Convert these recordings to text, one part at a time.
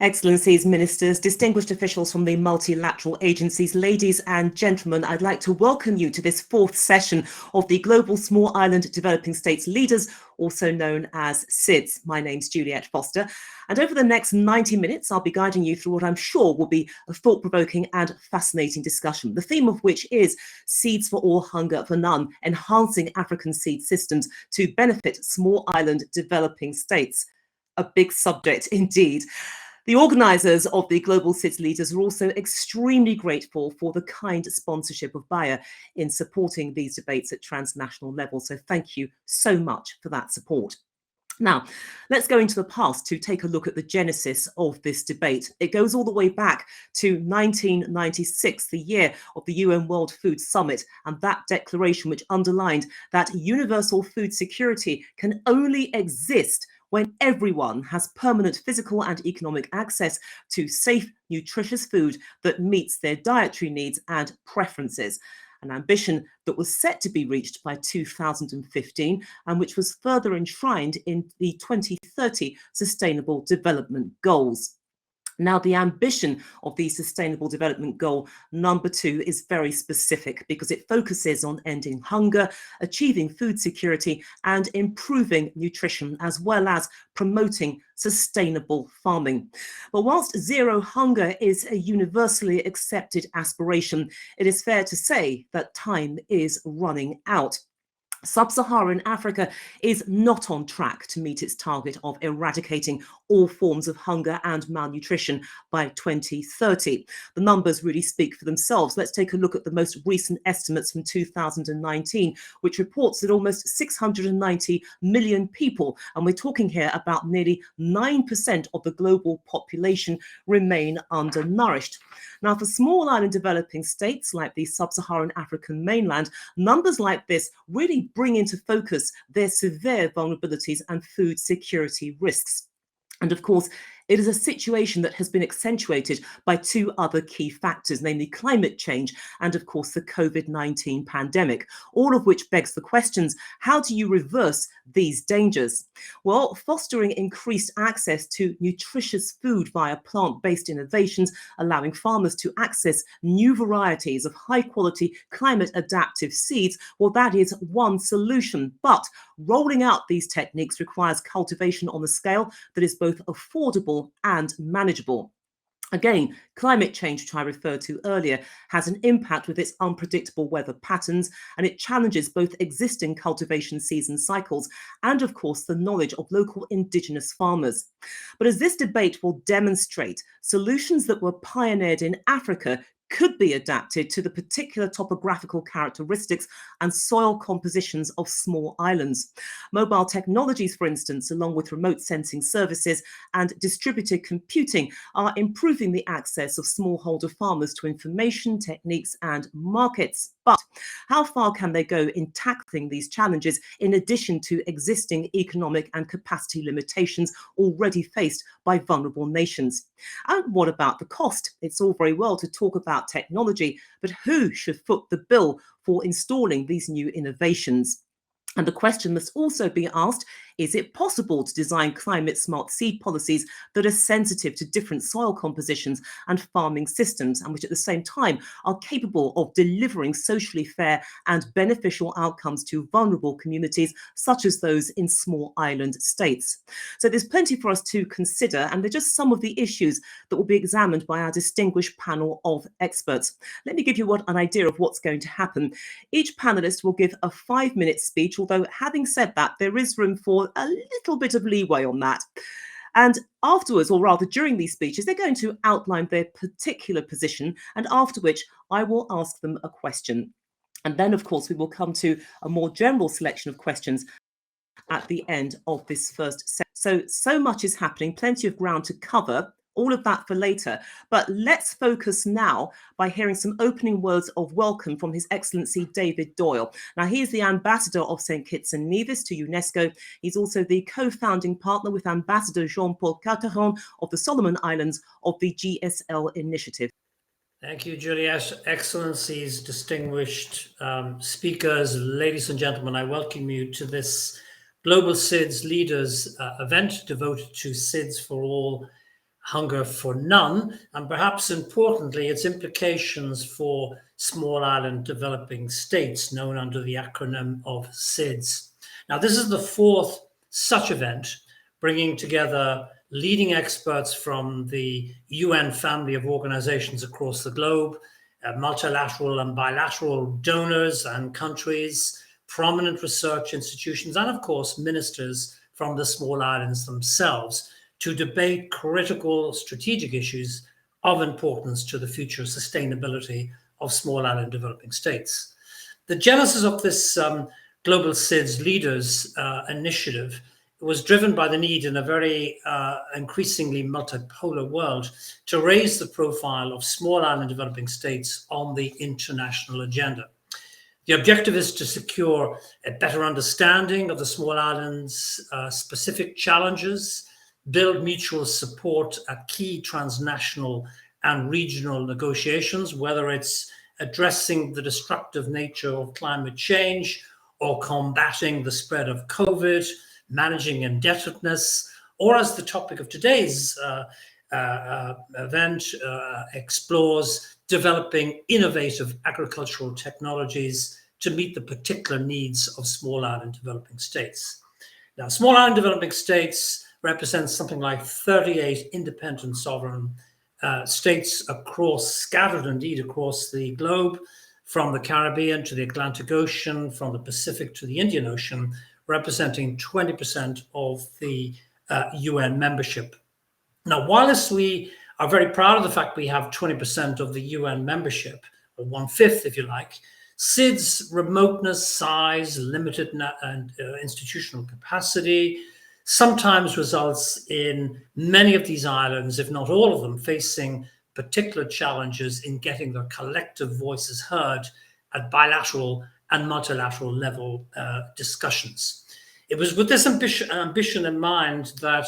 Excellencies, ministers, distinguished officials from the multilateral agencies, ladies and gentlemen, I'd like to welcome you to this fourth session of the Global Small Island Developing States Leaders, also known as SIDS. My name's Juliette Foster, and over the next 90 minutes, I'll be guiding you through what I'm sure will be a thought-provoking and fascinating discussion, the theme of which is Seeds for All, Hunger for None, enhancing African seed systems to benefit small island developing states. A big subject indeed. The organisers of the Global SIDS Leaders are also extremely grateful for the kind sponsorship of Bayer in supporting these debates at transnational level. So thank you so much for that support. Now, let's go into the past to take a look at the genesis of this debate. It goes all the way back to 1996, the year of the UN World Food Summit, and that declaration which underlined that universal food security can only exist when everyone has permanent physical and economic access to safe, nutritious food that meets their dietary needs and preferences. An ambition that was set to be reached by 2015 and which was further enshrined in the 2030 Sustainable Development Goals. Now, the ambition of the Sustainable Development Goal number 2 is very specific because it focuses on ending hunger, achieving food security, and improving nutrition, as well as promoting sustainable farming. But whilst zero hunger is a universally accepted aspiration, it is fair to say that time is running out. Sub-Saharan Africa is not on track to meet its target of eradicating all forms of hunger and malnutrition by 2030. The numbers really speak for themselves. Let's take a look at the most recent estimates from 2019, which reports that almost 690 million people, and we're talking here about nearly 9% of the global population, remain undernourished. Now, for small island developing states like the Sub-Saharan African mainland, numbers like this really bring into focus their severe vulnerabilities and food security risks. And of course, it is a situation that has been accentuated by two other key factors, namely climate change and, of course, the COVID-19 pandemic, all of which begs the questions, how do you reverse these dangers? Well, fostering increased access to nutritious food via plant-based innovations, allowing farmers to access new varieties of high-quality climate-adaptive seeds, well, that is one solution. But rolling out these techniques requires cultivation on a scale that is both affordable and manageable. Again, climate change, which I referred to earlier, has an impact with its unpredictable weather patterns, and it challenges both existing cultivation season cycles and, of course, the knowledge of local indigenous farmers. But as this debate will demonstrate, solutions that were pioneered in Africa could be adapted to the particular topographical characteristics and soil compositions of small islands. Mobile technologies, for instance, along with remote sensing services and distributed computing, are improving the access of smallholder farmers to information, techniques, and markets. But how far can they go in tackling these challenges in addition to existing economic and capacity limitations already faced by vulnerable nations? And what about the cost? It's all very well to talk about technology, but who should foot the bill for installing these new innovations? And the question must also be asked, is it possible to design climate-smart seed policies that are sensitive to different soil compositions and farming systems, and which at the same time are capable of delivering socially fair and beneficial outcomes to vulnerable communities, such as those in small island states? So there's plenty for us to consider, and they're just some of the issues that will be examined by our distinguished panel of experts. Let me give you an idea of what's going to happen. Each panelist will give a 5-minute speech, although having said that, there is room for a little bit of leeway on that. And afterwards, or rather during these speeches, they're going to outline their particular position, and after which I will ask them a question. And then, of course, we will come to a more general selection of questions at the end of this first set. So much is happening, plenty of ground to cover. All of that for later, but let's focus now by hearing some opening words of welcome from His Excellency David Doyle. Now, he is the Ambassador of St. Kitts and Nevis to UNESCO. He's also the co-founding partner with Ambassador Jean-Paul Carteron of the Solomon Islands of the GSL initiative. Thank you, Juliette. Excellencies, distinguished speakers, ladies and gentlemen, I welcome you to this Global SIDS Leaders event devoted to SIDS for All, hunger for none, and perhaps importantly, its implications for small island developing states, known under the acronym of SIDS. Now, this is the fourth such event, bringing together leading experts from the UN family of organizations across the globe, multilateral and bilateral donors and countries, prominent research institutions, and of course, ministers from the small islands themselves to debate critical strategic issues of importance to the future sustainability of small island developing states. The genesis of this Global SIDS Leaders initiative was driven by the need in a very increasingly multipolar world to raise the profile of small island developing states on the international agenda. The objective is to secure a better understanding of the small islands' specific challenges, build mutual support at key transnational and regional negotiations, whether it's addressing the destructive nature of climate change or combating the spread of COVID, managing indebtedness, or as the topic of today's event explores, developing innovative agricultural technologies to meet the particular needs of small island developing states. Now, small island developing states represent something like 38 independent sovereign states scattered indeed across the globe, from the Caribbean to the Atlantic Ocean, from the Pacific to the Indian Ocean, representing 20% of the UN membership. Now, whilst we are very proud of the fact we have 20% of the UN membership, or 1/5 if you like, SIDS' remoteness, size, limited institutional capacity sometimes results in many of these islands, if not all of them, facing particular challenges in getting their collective voices heard at bilateral and multilateral level discussions. It was with this ambition in mind that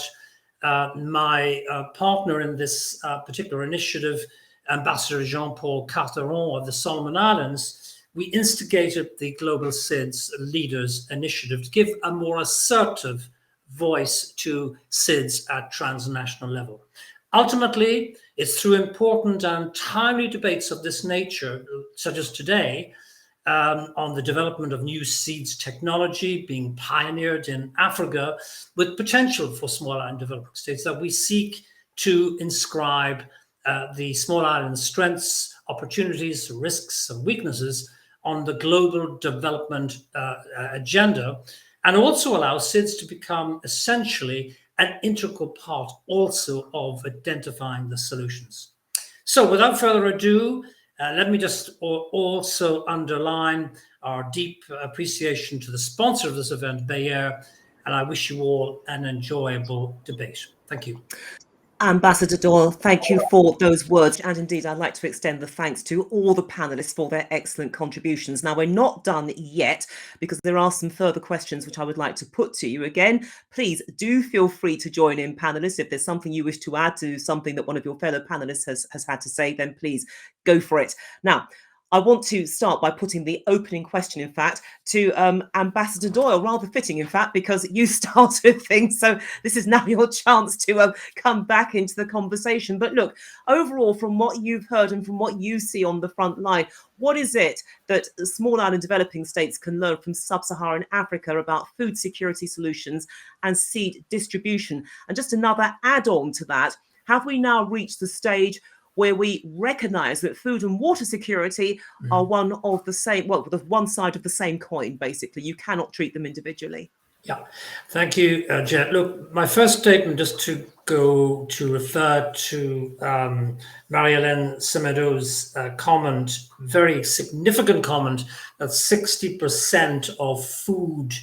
my partner in this particular initiative, Ambassador Jean-Paul Carteron of the Solomon Islands, we instigated the Global SIDS Leaders Initiative to give a more assertive voice to SIDS at transnational level. Ultimately, it's through important and timely debates of this nature, such as today, on the development of new seeds technology being pioneered in Africa with potential for small island developing states, that we seek to inscribe the small island strengths, opportunities, risks, and weaknesses on the global development agenda, and also allow SIDS to become essentially an integral part also of identifying the solutions. So without further ado, let me just also underline our deep appreciation to the sponsor of this event, Bayer, and I wish you all an enjoyable debate. Thank you. Ambassador Doyle, thank you for those words. And indeed, I'd like to extend the thanks to all the panelists for their excellent contributions. Now, we're not done yet because there are some further questions which I would like to put to you. Again, please do feel free to join in, panelists. If there's something you wish to add to something that one of your fellow panelists has had to say, then please go for it. Now, I want to start by putting the opening question, in fact, to Ambassador Doyle, rather fitting, in fact, because you started things. So this is now your chance to come back into the conversation. But look, overall, from what you've heard and from what you see on the front line, what is it that small island developing states can learn from sub-Saharan Africa about food security solutions and seed distribution? And just another add-on to that, have we now reached the stage where we recognize that food and water security are one of the same, well, the one side of the same coin, basically? You cannot treat them individually. Yeah, thank you, Jet. Look, my first statement, just to go to refer to Marie-Hélène Semedo's comment, very significant comment, that 60% of food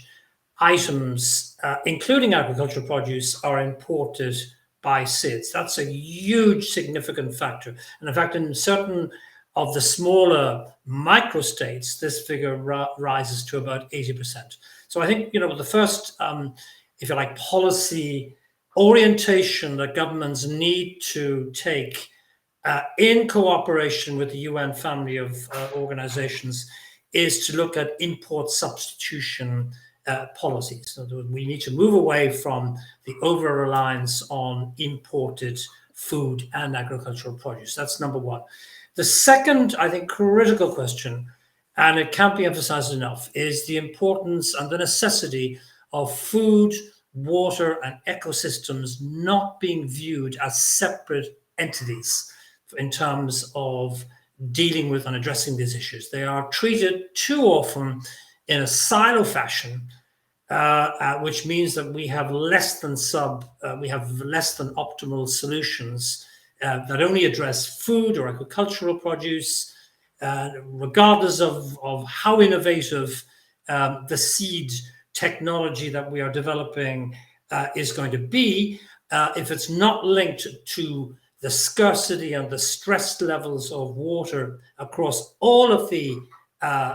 items, including agricultural produce, are imported by SIDS. That's a huge, significant factor. And in fact, in certain of the smaller microstates, this figure rises to about 80%. So I think, the first, if you like, policy orientation that governments need to take in cooperation with the UN family of organizations is to look at import substitution policies. So we need to move away from the over-reliance on imported food and agricultural produce. That's number one. The second, I think, critical question, and it can't be emphasized enough, is the importance and the necessity of food, water, and ecosystems not being viewed as separate entities in terms of dealing with and addressing these issues. They are treated too often in a silo fashion, which means that we have less than optimal solutions that only address food or agricultural produce, regardless of how innovative the seed technology that we are developing is going to be. If it's not linked to the scarcity and the stress levels of water across all of the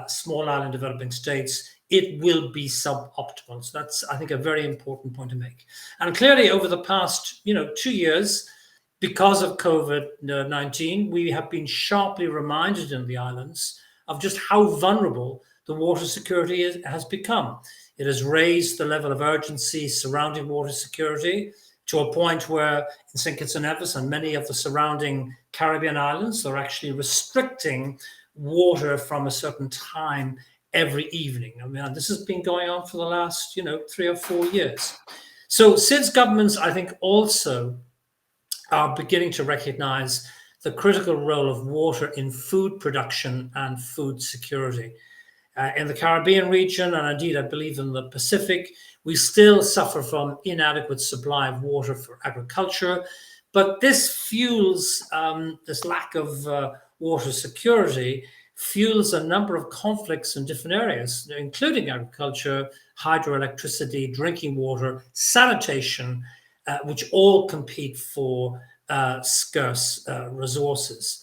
small island developing states, it will be suboptimal. So that's, I think, a very important point to make. And clearly, over the past 2 years, because of COVID-19, we have been sharply reminded in the islands of just how vulnerable the water security has become. It has raised the level of urgency surrounding water security to a point where in St. Kitts and Nevis and many of the surrounding Caribbean islands are actually restricting water from a certain time every evening. I mean, this has been going on for the last 3 or 4 years. So SIDS governments, I think, also are beginning to recognize the critical role of water in food production and food security. In the Caribbean region, and indeed, I believe in the Pacific, we still suffer from inadequate supply of water for agriculture. But this fuels, this lack of water security fuels a number of conflicts in different areas, including agriculture, hydroelectricity, drinking water, sanitation, which all compete for scarce resources.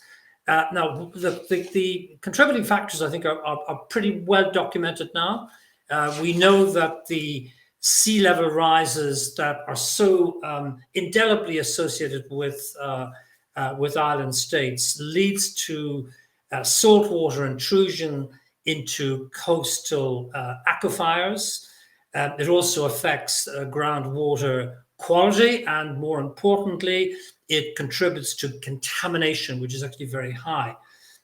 Now, the contributing factors, I think, are pretty well documented now. We know that the sea level rises that are so indelibly associated with island states leads to saltwater intrusion into coastal aquifers. It also affects groundwater quality, and more importantly, it contributes to contamination, which is actually very high.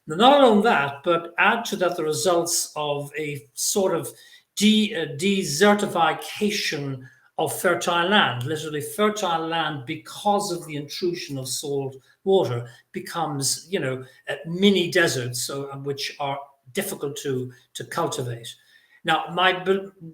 Now, not only that, but add to that the results of a sort of desertification of fertile land. Literally, fertile land, because of the intrusion of salt water, becomes, mini deserts, which are difficult to cultivate. Now,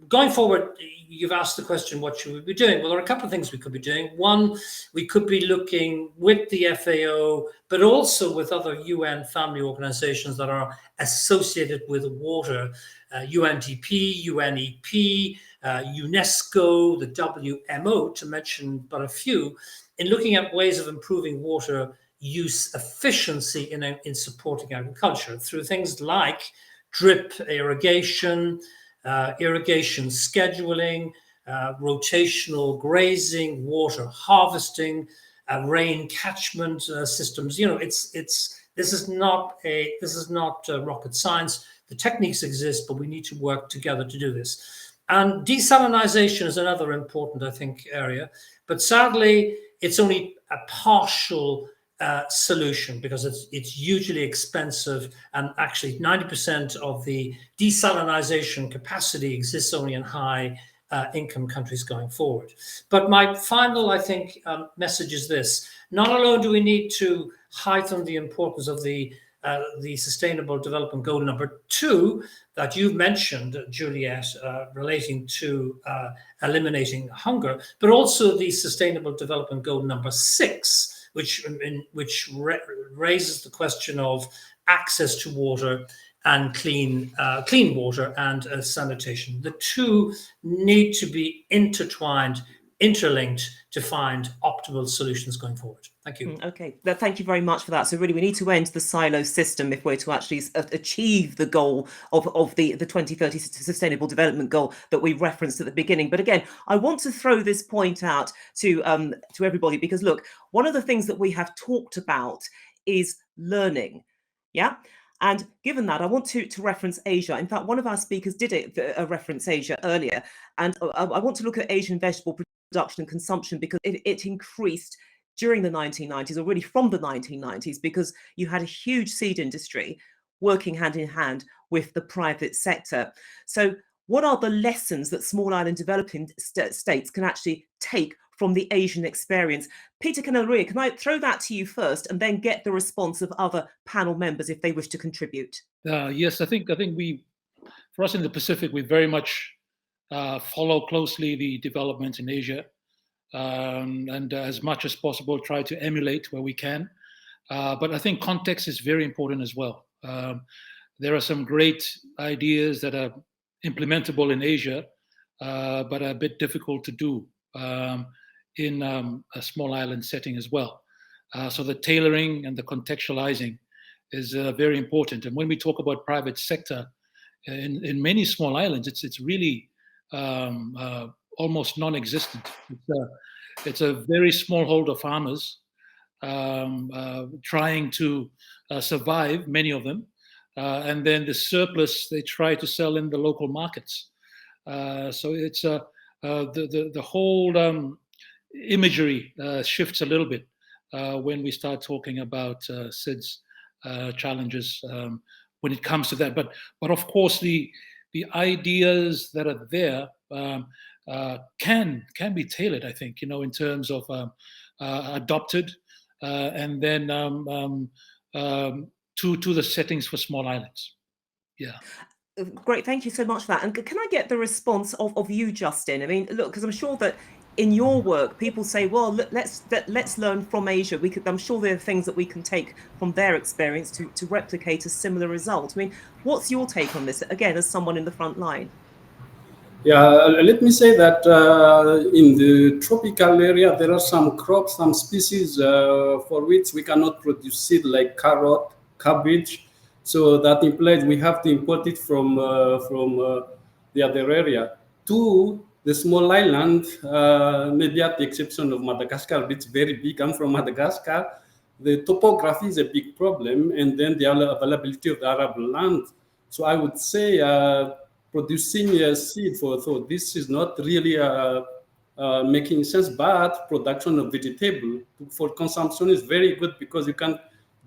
going forward, you've asked the question, what should we be doing? Well, there are a couple of things we could be doing. One, we could be looking with the FAO, but also with other UN family organizations that are associated with water, UNDP, UNEP, UNESCO, the WMO, to mention but a few, in looking at ways of improving water use efficiency in supporting agriculture through things like drip irrigation, irrigation scheduling, rotational grazing, water harvesting, rain catchment systems. This is not rocket science. The techniques exist, but we need to work together to do this. And desalinization is another important, I think, area. But sadly, it's only a partial solution because it's hugely expensive, and actually 90% of the desalinization capacity exists only in high income countries going forward. But my final, I think, message is this: not alone do we need to heighten the importance of the Sustainable Development Goal number 2 that you've mentioned, Juliette, relating to eliminating hunger, but also the Sustainable Development Goal number 6, which raises the question of access to water and clean water and sanitation. The two need to be intertwined, interlinked, to find optimal solutions going forward. Thank you. Okay, thank you very much for that. So really, we need to end the silo system if we're to actually achieve the goal of the 2030 Sustainable Development Goal that we referenced at the beginning. But again, I want to throw this point out to everybody, because look, one of the things that we have talked about is learning. Yeah. And given that, I want to reference Asia. In fact, one of our speakers did reference Asia earlier. And I want to look at Asian vegetable production and consumption, because it increased during the 1990s, or really from the 1990s, because you had a huge seed industry working hand in hand with the private sector. So what are the lessons that small island developing states can actually take from the Asian experience? Peter Canaria, can I throw that to you first and then get the response of other panel members if they wish to contribute? Yes, I think for us in the Pacific, we very much follow closely the developments in Asia, and as much as possible try to emulate where we can. But I think context is very important as well. There are some great ideas that are implementable in Asia, but are a bit difficult to do in a small island setting as well. So the tailoring and the contextualizing is very important. And when we talk about private sector, in many small islands, it's really almost non-existent. It's a very small hold of farmers trying to survive, many of them, and then the surplus they try to sell in the local markets. So it's the whole imagery shifts a little bit when we start talking about SIDS challenges when it comes to that. But of course the ideas that are there can be tailored, I think, in terms of adopted and then to the settings for small islands. Yeah. Great, thank you so much for that. And can I get the response of you, Justin? I mean, look, because I'm sure that in your work, people say, well, let's learn from Asia. I'm sure there are things that we can take from their experience to replicate a similar result. I mean, what's your take on this, again, as someone in the front line? Yeah, let me say that in the tropical area, there are some crops, some species for which we cannot produce seed, like carrot, cabbage. So that implies we have to import it from the other area. Two, the small island, maybe at the exception of Madagascar, which is very big. I'm from Madagascar. The topography is a big problem, and then the availability of the arable land. So I would say producing a seed so this is not really making sense, but production of vegetable for consumption is very good because you can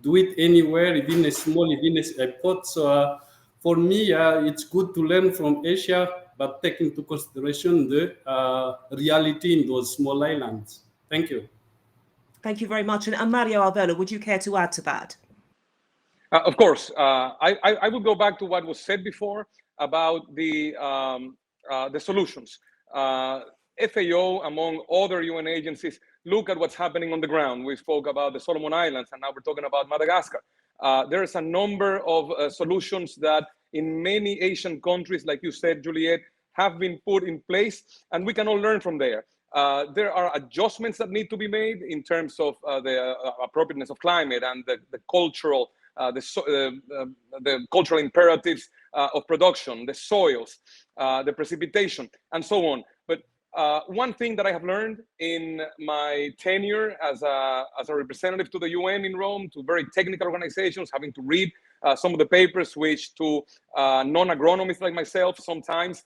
do it anywhere, even a pot. So for me, it's good to learn from Asia, but take into consideration the reality in those small islands. Thank you. Thank you very much. And Mario Alvelo, would you care to add to that? Of course. I will go back to what was said before about the solutions. FAO, among other UN agencies, look at what's happening on the ground. We spoke about the Solomon Islands, and now we're talking about Madagascar. There is a number of solutions that in many Asian countries, like you said, Juliette, have been put in place, and we can all learn from there. There are adjustments that need to be made in terms of the appropriateness of climate and the cultural the cultural imperatives of production, the soils, the precipitation, and so on. But one thing that I have learned in my tenure as a representative to the UN in Rome, to very technical organizations, having to read some of the papers, which to non-agronomists like myself, sometimes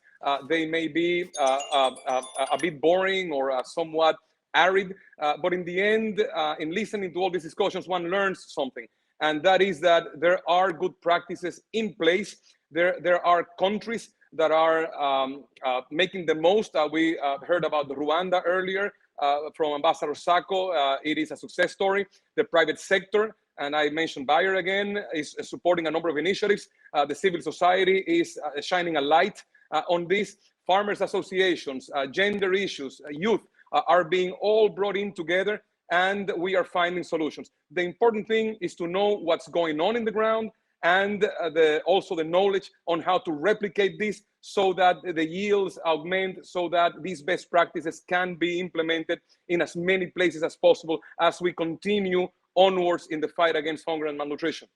they may be a bit boring or somewhat arid. But in the end, in listening to all these discussions, one learns something. And that is that there are good practices in place. There are countries that are making the most. We heard about the Rwanda earlier from Ambassador Sacco. It is a success story. The private sector, and I mentioned Bayer again, is supporting a number of initiatives. The civil society is shining a light on this. Farmers associations, gender issues, youth are being all brought in together, and we are finding solutions. The important thing is to know what's going on in the ground, and also the knowledge on how to replicate this so that the yields augment, so that these best practices can be implemented in as many places as possible as we continue onwards in the fight against hunger and malnutrition.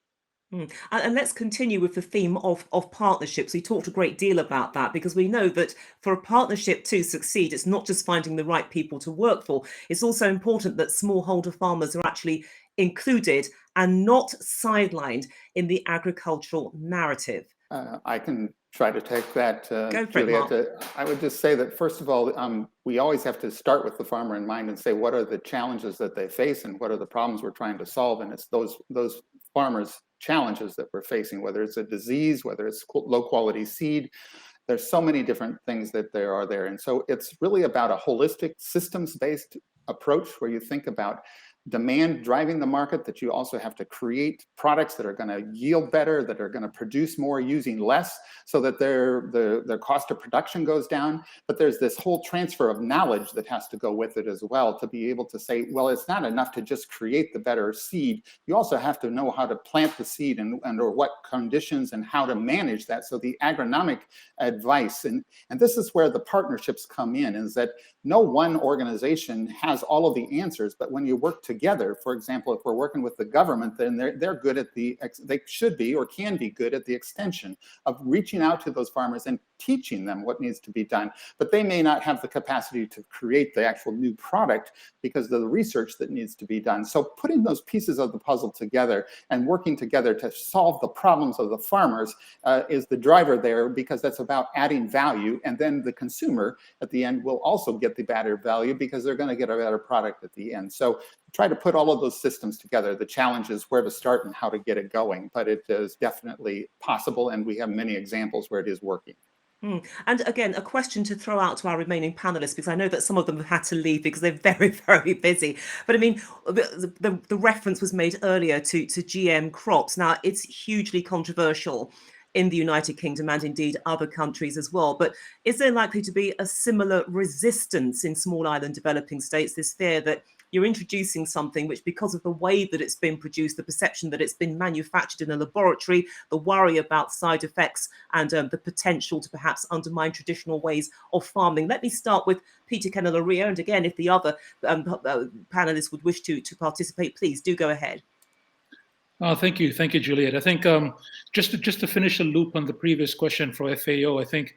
And let's continue with the theme of partnerships. We talked a great deal about that because we know that for a partnership to succeed, it's not just finding the right people to work for. It's also important that smallholder farmers are actually included and not sidelined in the agricultural narrative. I can try to take that, Go for it, Juliette. Mark. I would just say that, first of all, we always have to start with the farmer in mind and say, what are the challenges that they face and what are the problems we're trying to solve? And it's those farmers' challenges that we're facing, whether it's a disease, whether it's low quality seed. There's so many different things that there are there. And so it's really about a holistic systems-based approach where you think about demand driving the market, that you also have to create products that are going to yield better, that are going to produce more using less, so that their cost of production goes down. But there's this whole transfer of knowledge that has to go with it as well, to be able to say, well, it's not enough to just create the better seed. You also have to know how to plant the seed and or what conditions and how to manage that. So the agronomic advice, and this is where the partnerships come in, is that no one organization has all of the answers, but when you work together, for example, if we're working with the government, then they're good at they should be or can be good at the extension of reaching out to those farmers and teaching them what needs to be done. But they may not have the capacity to create the actual new product because of the research that needs to be done. So putting those pieces of the puzzle together and working together to solve the problems of the farmers is the driver there, because that's about adding value. And then the consumer at the end will also get the better value because they're going to get a better product at the end. So try to put all of those systems together. The challenge is where to start and how to get it going, but it is definitely possible, and we have many examples where it is working. And again, a question to throw out to our remaining panelists, because I know that some of them have had to leave because they're very, very busy. But I mean, the reference was made earlier to GM crops. Now, it's hugely controversial in the United Kingdom and indeed other countries as well. But is there likely to be a similar resistance in small island developing states, this fear that you're introducing something which, because of the way that it's been produced, the perception that it's been manufactured in a laboratory, the worry about side effects and the potential to perhaps undermine traditional ways of farming? Let me start with Peter Kenelaria. And again, if the other panelists would wish to participate, please do go ahead. Thank you, Juliette. I think just to finish the loop on the previous question for FAO, I think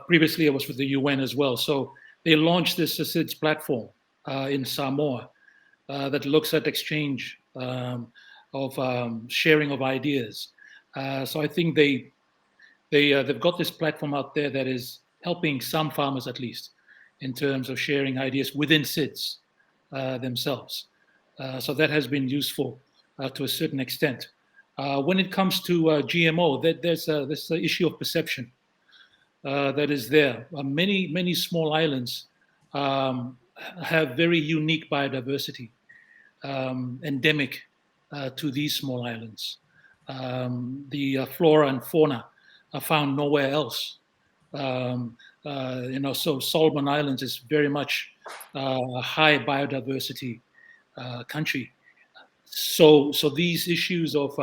previously I was with the UN as well. So they launched this SIDS platform in Samoa that looks at exchange of sharing of ideas. So I think they've got this platform out there that is helping some farmers, at least, in terms of sharing ideas within SIDS themselves. So that has been useful to a certain extent. When it comes to GMO, there's this issue of perception that is there. Many small islands have very unique biodiversity, endemic to these small islands. The flora and fauna are found nowhere else. So Solomon Islands is very much a high biodiversity country. So these issues of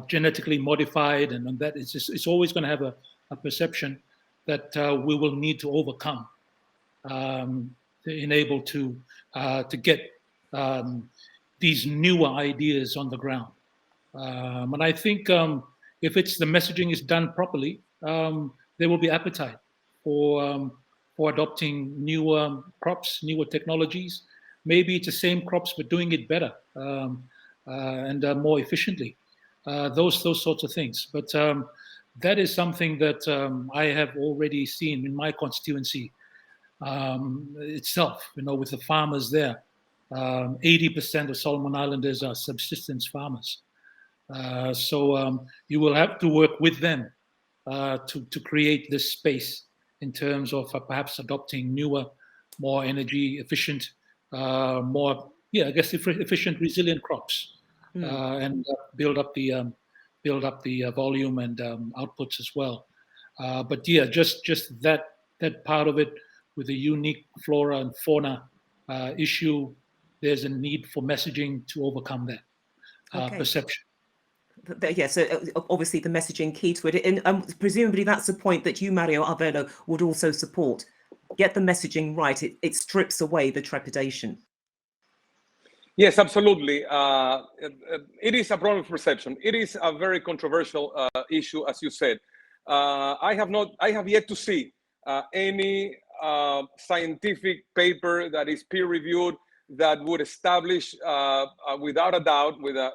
genetically modified and that it's always going to have a perception that we will need to overcome, enable to get these newer ideas on the ground. And I think if the messaging is done properly, there will be appetite for adopting newer crops, newer technologies. Maybe it's the same crops, but doing it better and more efficiently. Those sorts of things. But that is something that I have already seen in my constituency itself. With the farmers there, 80% of Solomon Islanders are subsistence farmers. So you will have to work with them to create this space in terms of perhaps adopting newer, more energy efficient, efficient, resilient crops, and build up the volume and outputs as well. But just that part of it with the unique flora and fauna issue, there's a need for messaging to overcome that perception. Yeah, so obviously the messaging key to it, and presumably that's the point that you, Mario Arvelo, would also support. Get the messaging right. It strips away the trepidation. Yes, absolutely. It is a problem of perception. It is a very controversial issue, as you said. I have yet to see any scientific paper that is peer-reviewed that would establish, without a doubt, with a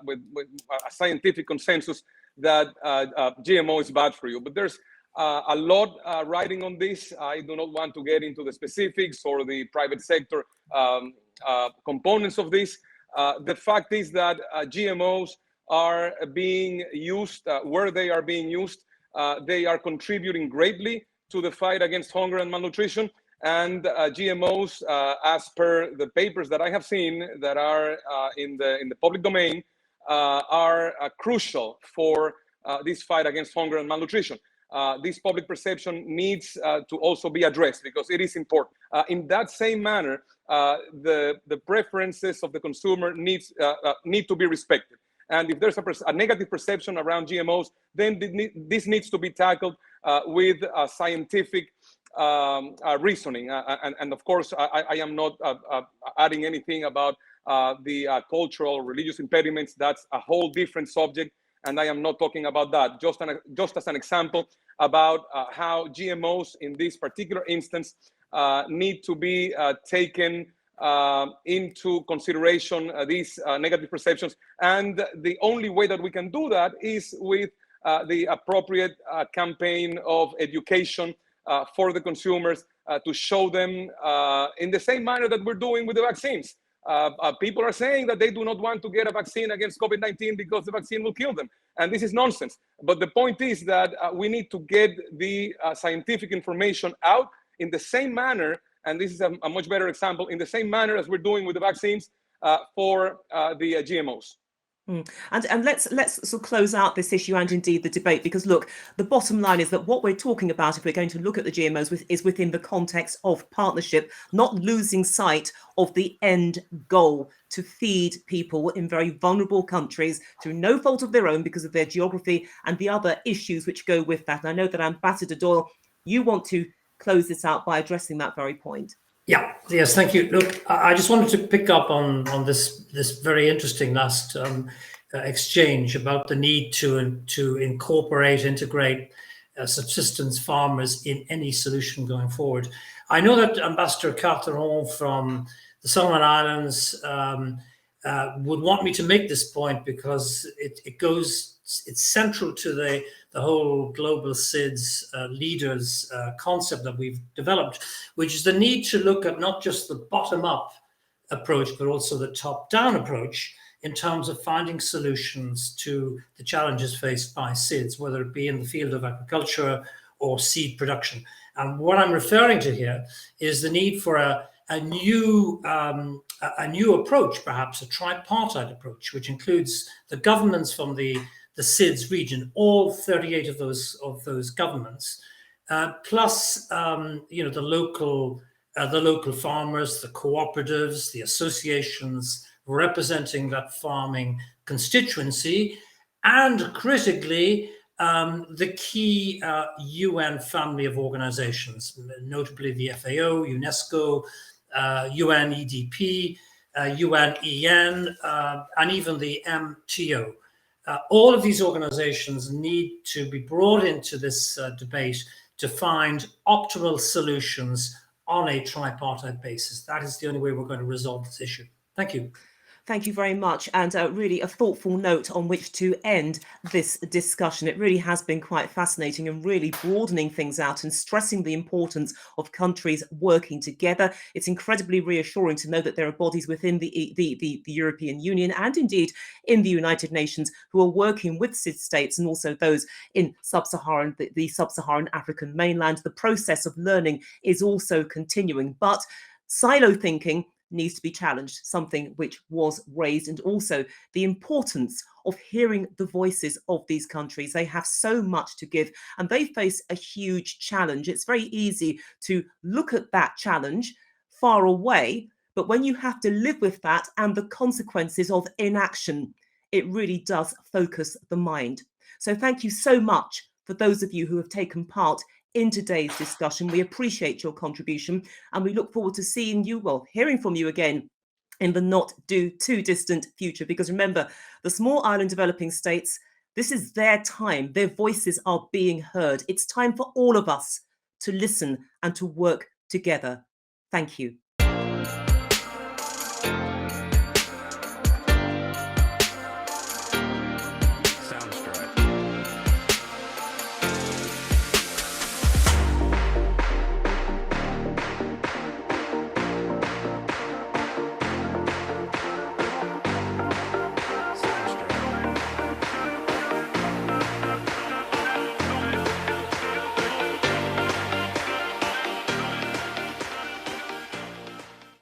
scientific consensus, that GMO is bad for you. But there's a lot writing on this. I do not want to get into the specifics or the private sector components of this. The fact is that GMOs are being used where they are being used. They are contributing greatly to the fight against hunger and malnutrition. And GMOs, as per the papers that I have seen that are in the public domain, are crucial for this fight against hunger and malnutrition. This public perception needs to also be addressed because it is important. In that same manner, the preferences of the consumer need to be respected. And if there's a negative perception around GMOs, then this needs to be tackled with scientific reasoning. And of course, I am not adding anything about the cultural, religious impediments. That's a whole different subject. And I am not talking about that. Just as an example about how GMOs in this particular instance need to be taken into consideration, these negative perceptions. And the only way that we can do that is with the appropriate campaign of education for the consumers to show them in the same manner that we're doing with the vaccines. People are saying that they do not want to get a vaccine against COVID-19 because the vaccine will kill them. And this is nonsense. But the point is that we need to get the scientific information out in the same manner, and this is a much better example, in the same manner as we're doing with the vaccines for the GMOs. And let's sort of close out this issue and indeed the debate, because look, the bottom line is that what we're talking about, if we're going to look at the GMOs, is within the context of partnership, not losing sight of the end goal to feed people in very vulnerable countries through no fault of their own because of their geography and the other issues which go with that. And I know that Ambassador Doyle, you want to close this out by addressing that very point. Yes, thank you. Look, I just wanted to pick up on this very interesting last exchange about the need to integrate subsistence farmers in any solution going forward. I know that Ambassador Carteron from the Solomon Islands would want me to make this point because it's central to the whole global SIDS leaders concept that we've developed, which is the need to look at not just the bottom-up approach, but also the top-down approach in terms of finding solutions to the challenges faced by SIDS, whether it be in the field of agriculture or seed production. And what I'm referring to here is the need for a new approach, perhaps a tripartite approach, which includes the governments from the SIDS region, all 38 of those governments, plus the local farmers, the cooperatives, the associations representing that farming constituency, and critically the key UN family of organizations, notably the FAO, UNESCO, UNEDP, UNEN, and even the MTO. All of these organizations need to be brought into this debate to find optimal solutions on a tripartite basis. That is the only way we're going to resolve this issue. Thank you. Thank you very much. And really a thoughtful note on which to end this discussion. It really has been quite fascinating and really broadening things out and stressing the importance of countries working together. It's incredibly reassuring to know that there are bodies within the European Union and indeed in the United Nations who are working with SIDS states and also those in the sub-Saharan African mainland. The process of learning is also continuing, but silo thinking needs to be challenged, something which was raised, and also the importance of hearing the voices of these countries. They have so much to give and they face a huge challenge. It's very easy to look at that challenge far away, but when you have to live with that and the consequences of inaction, it really does focus the mind. So thank you so much for those of you who have taken part in today's discussion. We appreciate your contribution and we look forward to seeing you, hearing from you again in the not too distant future. Because remember, the small island developing states, this is their time. Their voices are being heard. It's time for all of us to listen and to work together. Thank you.